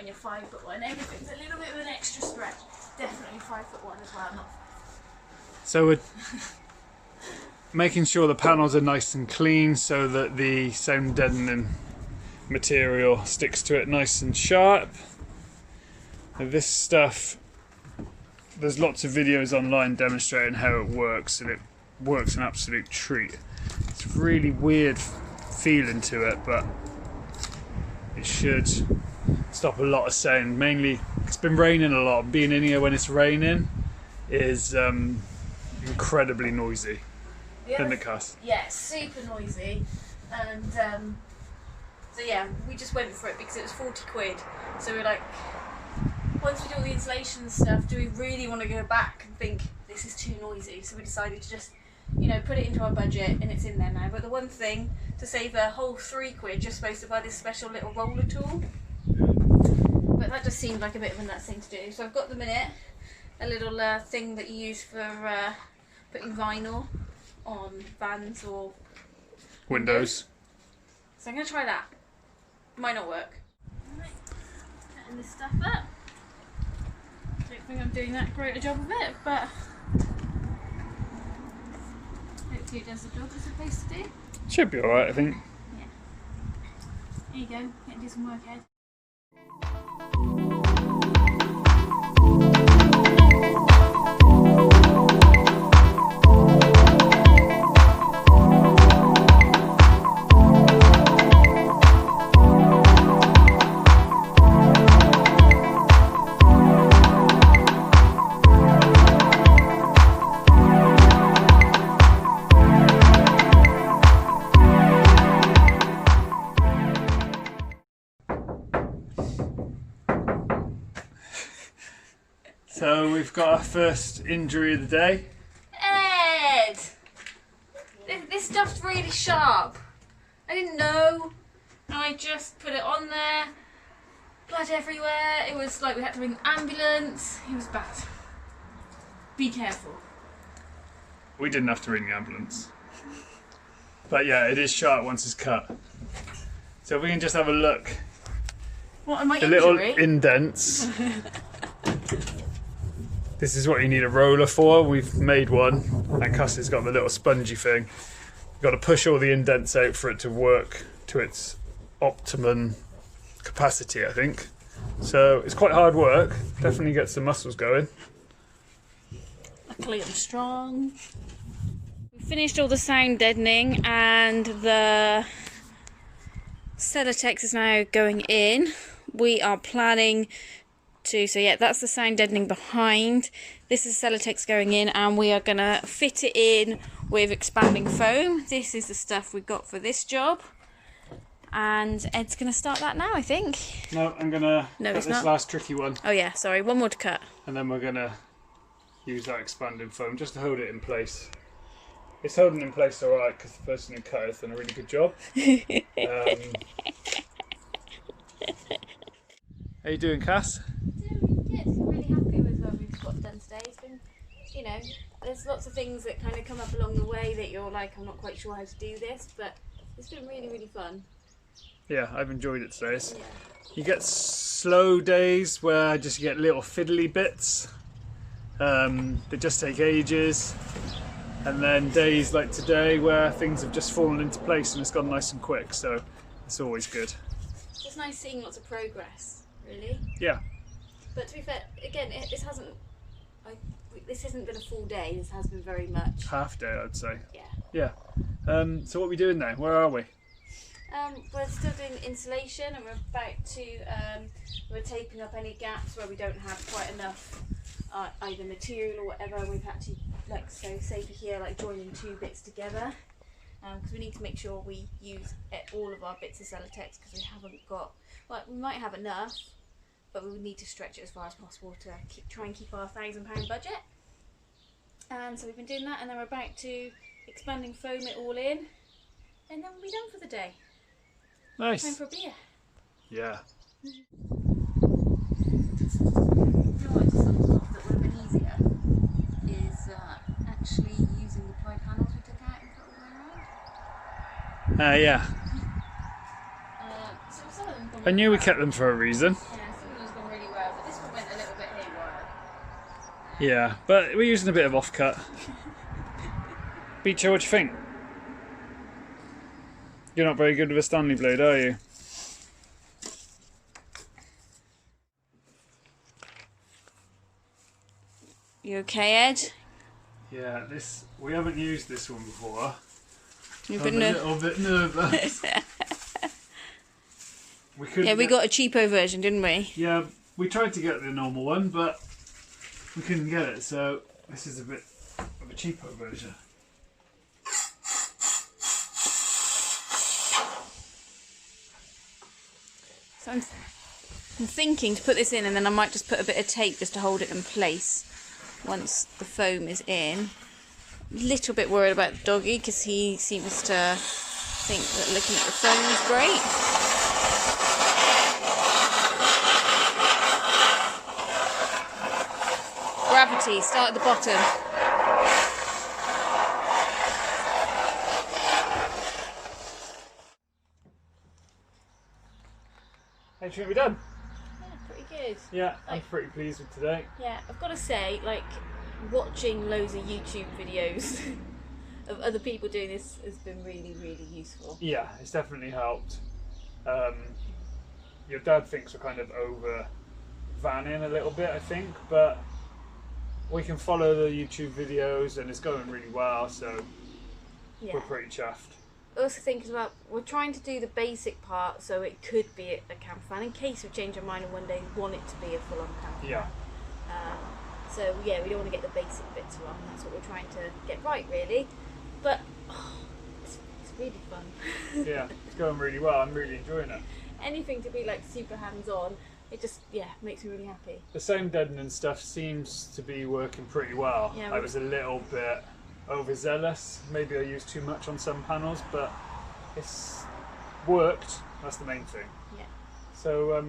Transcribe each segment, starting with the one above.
when you're 5'1". Everything's a little bit of an extra stretch. Definitely 5'1" as well. Not. So we're making sure the panels are nice and clean so that the sound deadening material sticks to it nice and sharp. And this stuff, there's lots of videos online demonstrating how it works, and it works an absolute treat. It's a really weird feeling to it, but it should stop a lot of sound. Mainly, it's been raining a lot. Being in here when it's raining is incredibly noisy. Isn't it, Cass? Yeah, super noisy. And so yeah, we just went for it because it was 40 quid. So we're like, once we do all the insulation stuff, do we really want to go back and think this is too noisy? So we decided to just, you know, put it into our budget, and it's in there now. But the one thing, to save a whole 3 quid, you're supposed to buy this special little roller tool. But that just seemed like a bit of a nuts thing to do. So I've got the minute, a little thing that you use for putting vinyl on vans or Windows. So I'm going to try that. Might not work. Right, setting this stuff up. Don't think I'm doing that great a job of it, but hopefully it does the job it's supposed to do. Should be alright, I think. Yeah. There you go. Get to do some work, Ed. So we've got our first injury of the day. Ed! This stuff's really sharp. I didn't know. And I just put it on there. Blood everywhere. It was like we had to ring an ambulance. It was bad. Be careful. We didn't have to ring the ambulance. But yeah, it is sharp once it's cut. So if we can just have a look. What am I The little indents. This is what you need a roller for. We've made one, and Cassie's got the little spongy thing. You've got to push all the indents out for it to work to its optimum capacity, I think. So it's quite hard work. Definitely gets the muscles going. Luckily I'm strong. We finished all the sound deadening, and the Celotex is now going in. We are planning to, so yeah, that's the sound deadening behind. This is Celotex going in, and we are gonna fit it in with expanding foam. This is the stuff we got for this job, and Ed's gonna start that now, I think. No, I'm gonna cut this last tricky one. Oh yeah, sorry, one more to cut. And then we're gonna use that expanding foam just to hold it in place. It's holding in place alright because the person who cut it has done a really good job. How you doing, Cass? Doing good. I'm really happy with what we've got done today. It's been, you know, there's lots of things that kind of come up along the way that you're like, I'm not quite sure how to do this, but it's been really, really fun. Yeah, I've enjoyed it today. Yeah. You get slow days where just you get little fiddly bits. They just take ages. And then days like today where things have just fallen into place and it's gone nice and quick, so it's always good. It's just nice seeing lots of progress, really. Yeah. But to be fair, again, this hasn't been a full day. This has been very much Half day, I'd say. Yeah. Yeah. So what are we doing now? Where are we? We're still doing insulation, and we're about to, we're taping up any gaps where we don't have quite enough either material or whatever. We've had to, like, so say for here, like joining 2 bits together, because we need to make sure we use all of our bits of Celotex, because we haven't got, well, we might have enough, but we would need to stretch it as far as possible to try and keep our £1,000 budget. And so we've been doing that, and then we're about to expanding foam it all in, and then we'll be done for the day. Nice. Time for a beer. Yeah. You know what I just thought that would have been easier is actually using the ply panels we took out and put all the way around. Yeah. So some of them I knew we kept them for a reason. Yeah, some of Yeah, but we're using a bit of offcut. Beecher, what do you think? You're not very good with a Stanley blade, are you? You okay, Ed? Yeah, we haven't used this one before. You've I'm been a little bit nervous. we got a cheapo version, didn't we? Yeah, we tried to get the normal one, but we couldn't get it, so this is a bit of a cheapo version. So I'm thinking to put this in, and then I might just put a bit of tape just to hold it in place once the foam is in. A little bit worried about the doggy because he seems to think that looking at the foam is great. Gravity, start at the bottom. How do you think we're done? Yeah, pretty good. Yeah, I'm pretty pleased with today. Yeah, I've got to say, like, watching loads of YouTube videos of other people doing this has been really, really useful. Yeah, it's definitely helped. Your dad thinks we're kind of over vanning a little bit, I think, but we can follow the YouTube videos and it's going really well, so we're pretty chuffed. I also think as well, we're trying to do the basic part so it could be a camper van in case we change our mind and one day want it to be a full-on camper Yeah. van. So yeah, we don't want to get the basic bits wrong. That's what we're trying to get right, really. But it's really fun. Yeah, it's going really well. I'm really enjoying it. Anything to be like super hands-on, it just makes me really happy. The same deadening stuff seems to be working pretty well. Yeah, I was a little bit overzealous. Maybe I used too much on some panels, but it's worked. That's the main thing. Yeah. So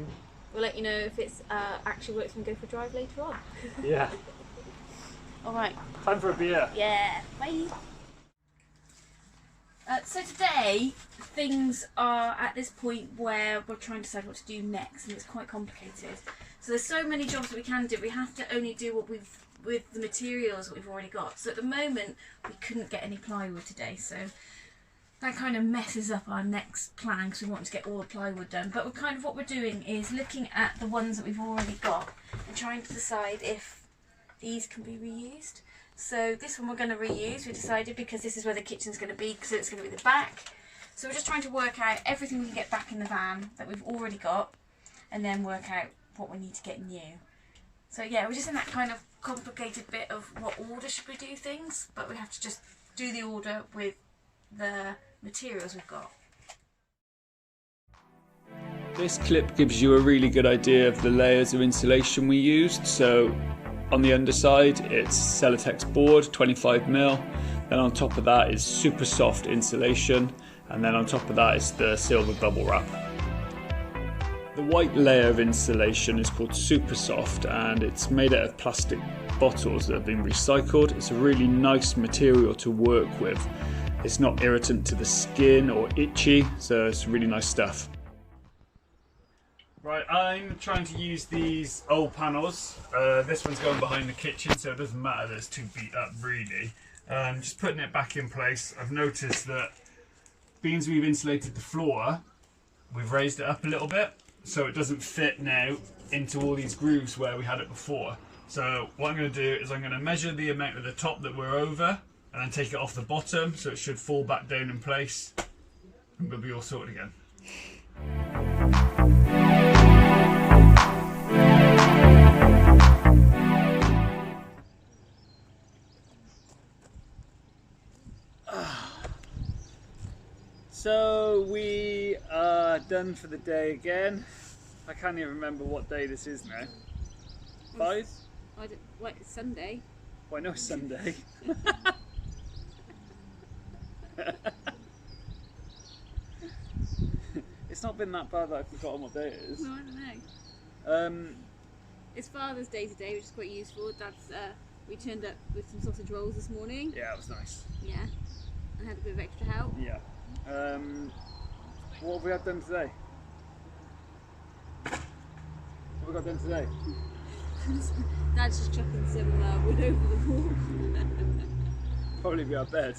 we'll let you know if it's actually works when we go for a drive later on. yeah. All right. Time for a beer. Yeah. Bye. So today, things are at this point where we're trying to decide what to do next, and it's quite complicated. So there's so many jobs that we can do. We have to only do what with the materials that we've already got. So at the moment, we couldn't get any plywood today, so that kind of messes up our next plan because we want to get all the plywood done. But what we're doing is looking at the ones that we've already got and trying to decide if these can be reused. So this one we're going to reuse, we decided, because this is where the kitchen's going to be, because it's going to be the back. So we're just trying to work out everything we can get back in the van that we've already got, and then work out what we need to get new. So yeah, we're just in that kind of complicated bit of what order should we do things, but we have to just do the order with the materials we've got. This clip gives you a really good idea of the layers of insulation we used. So on the underside it's Celotex board 25mm, then on top of that is super soft insulation, and then on top of that is the silver bubble wrap. The white layer of insulation is called super soft, and it's made out of plastic bottles that have been recycled. It's a really nice material to work with. It's not irritant to the skin or itchy, so it's really nice stuff. Right, I'm trying to use these old panels. This one's going behind the kitchen, so it doesn't matter that it's too beat up really. Just putting it back in place. I've noticed that being we've insulated the floor, we've raised it up a little bit, so it doesn't fit now into all these grooves where we had it before. So what I'm going to do is I'm going to measure the amount of the top that we're over, and then take it off the bottom, so it should fall back down in place, and we'll be all sorted again. So we are done for the day again. I can't even remember what day this is now. 5? Wait, it's Sunday. Well, I know it's Sunday. It's not been that bad that I've forgotten what day it is. No, I don't know. It's Father's Day today, which is quite useful. Dad's, we turned up with some sausage rolls this morning. Yeah, it was nice. Yeah, I had a bit of extra help. Yeah. What have we had done today? What have we got done today? Dad's just chucking some wood over the wall. Probably be our bed.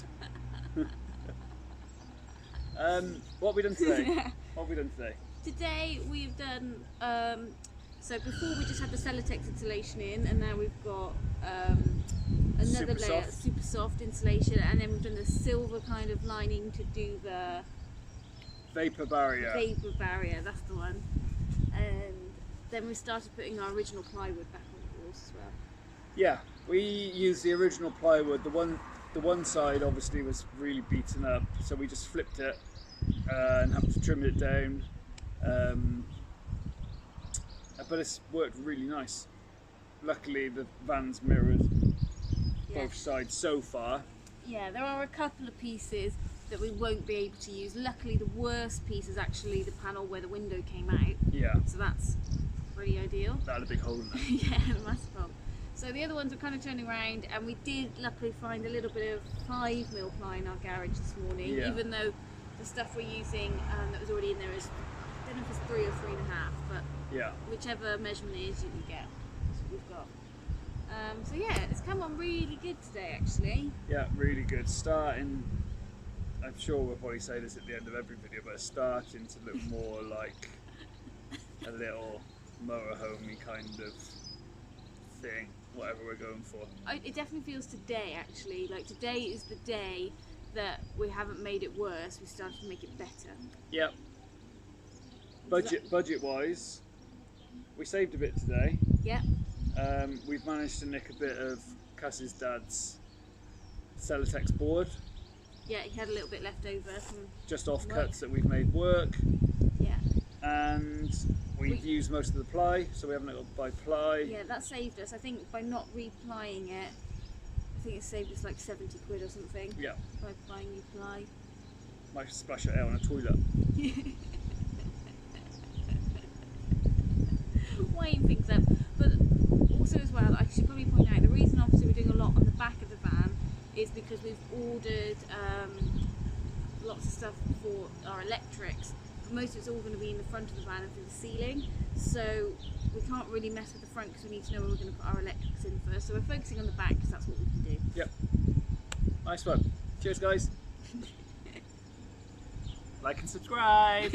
What have we done today? What have we done today? Today we've done, so before we just had the Celotex insulation in, and now we've got another layer, super soft insulation, and then we've done the silver kind of lining to do the Vapor barrier. Vapor barrier, that's the one. And then we started putting our original plywood back on the walls as well. Yeah, we used the original plywood. The one side obviously was really beaten up, so we just flipped it and have to trim it down. But it's worked really nice. Luckily the van's mirrored both sides so far. Yeah, there are a couple of pieces that we won't be able to use. Luckily the worst piece is actually the panel where the window came out. Yeah. So that's pretty ideal. That had a big hole in it. Yeah, massive hole. So the other ones were kind of turning around, and we did luckily find a little bit of 5mm ply in our garage this morning, even though the stuff we're using that was already in there is, I don't know if it's 3 or 3.5, but whichever measurement it is you can get. That's what we've got. So yeah, it's come on really good today actually. Yeah, really good. Starting, I'm sure we'll probably say this at the end of every video, but it's starting to look more like a little motorhomey kind of thing, whatever we're going for. It definitely feels today actually, like today is the day that we haven't made it worse, we started to make it better. Yep. Budget wise, we saved a bit today. Yep. We've managed to nick a bit of Cass's dad's Celotex board. Yeah, he had a little bit left over from just offcuts that we've made work. Yeah. And we've used most of the ply, so we haven't got to buy ply. Yeah, that saved us. I think by not replying it, I think it saved us like 70 quid or something. Yeah. By buying new ply. Might splash it out on a toilet. Weighing things up. But also as well, I should probably point out, the reason obviously we're doing a lot on the back of the van is because we've ordered lots of stuff for our electrics. Most of it's all going to be in the front of the van and through the ceiling, so we can't really mess with the front because we need to know where we're going to put our electrics in first. So we're focusing on the back because that's what we can do. Yep. Nice one. Cheers guys. Like and subscribe.